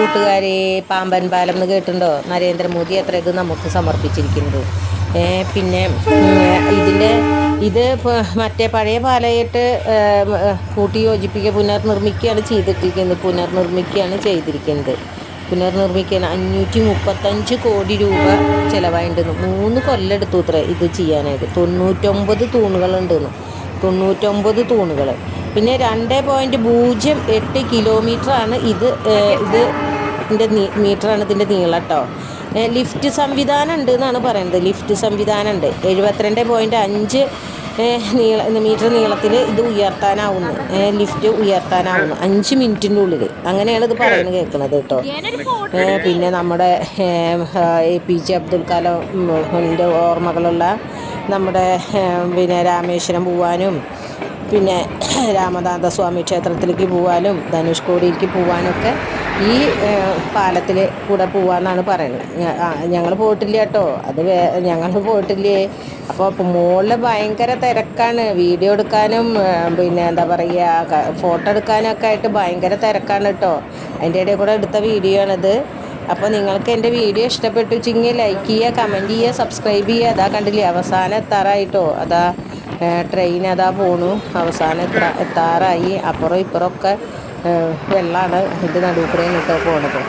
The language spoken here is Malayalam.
കൂട്ടുകാരെ, പാമ്പൻ പാലം എന്ന് കേട്ടിട്ടുണ്ടോ? നരേന്ദ്രമോദി അത്ര ഇത് നമുക്ക് സമർപ്പിച്ചിരിക്കുന്നത്. പിന്നെ ഇത് മറ്റേ പഴയ പാലമായിട്ട് കൂട്ടി യോജിപ്പിക്കുക, പുനർനിർമ്മിക്കുകയാണ് ചെയ്തിരിക്കുന്നത്. 535 കോടി രൂപ ചിലവായിണ്ടെന്ന്. 3 കൊല്ലം എടുത്തു ഇത്ര ഇത് ചെയ്യാനായിട്ട്. 99 തൂണുകളുണ്ടെന്ന്. 99 തൂണുകൾ. പിന്നെ 2.08 കിലോമീറ്ററാണ് ഇതിൻ്റെ മീറ്ററാണ് ഇതിൻ്റെ നീളം കേട്ടോ. ലിഫ്റ്റ് സംവിധാനം ഉണ്ട് എന്നാണ് പറയുന്നത്. ലിഫ്റ്റ് സംവിധാനം ഉണ്ട്. 72.5 മീറ്റർ നീളത്തിൽ ഇത് ഉയർത്താനാവുന്നു. ലിഫ്റ്റ് ഉയർത്താനാവുന്നു 5 മിനിറ്റിൻ്റെ ഉള്ളിൽ. അങ്ങനെയാണ് ഇത് പറയുന്നത് കേൾക്കുന്നത് കേട്ടോ. പിന്നെ നമ്മുടെ APJ അബ്ദുൽ കലാമിൻ്റെ ഓർമ്മകളുള്ള നമ്മുടെ പിന്നെ രാമേശ്വരം പോവാനും, പിന്നെ രാമനാഥസ്വാമി ക്ഷേത്രത്തിലേക്ക് പോകാനും, ധനുഷ്കോടിയിലേക്ക് പോകാനൊക്കെ ഈ പാലത്തിൽ കൂടെ പോകാമെന്നാണ് പറയുന്നത്. ഞങ്ങൾ പോയിട്ടില്ല കേട്ടോ. ഞങ്ങൾ പോയിട്ടില്ലേ. അപ്പോൾ മുകളിൽ ഭയങ്കര തിരക്കാണ്. വീഡിയോ എടുക്കാനും പിന്നെ എന്താ പറയുക, ഫോട്ടോ എടുക്കാനൊക്കെ ആയിട്ട് ഭയങ്കര തിരക്കാണ് കേട്ടോ. അതിൻ്റെ ഇടയിൽ കൂടെ എടുത്ത വീഡിയോ ആണിത്. അപ്പോൾ നിങ്ങൾക്ക് എൻ്റെ വീഡിയോ ഇഷ്ടപ്പെട്ടുവെച്ചെങ്കിൽ ലൈക്ക് ചെയ്യുക, കമൻറ്റ് ചെയ്യുക, സബ്സ്ക്രൈബ് ചെയ്യുക. അതാ കണ്ടില്ലേ, അവസാനം എത്താറായിട്ടോ. അതാ ട്രെയിൻ അതാ പോണു, അവസാനം എത്താറായി. അപ്പുറം ഇപ്പുറമൊക്കെ വെള്ളമാണ്. ഇത് നടുക്കൂടെയാണ് കേട്ടോ പോണത്.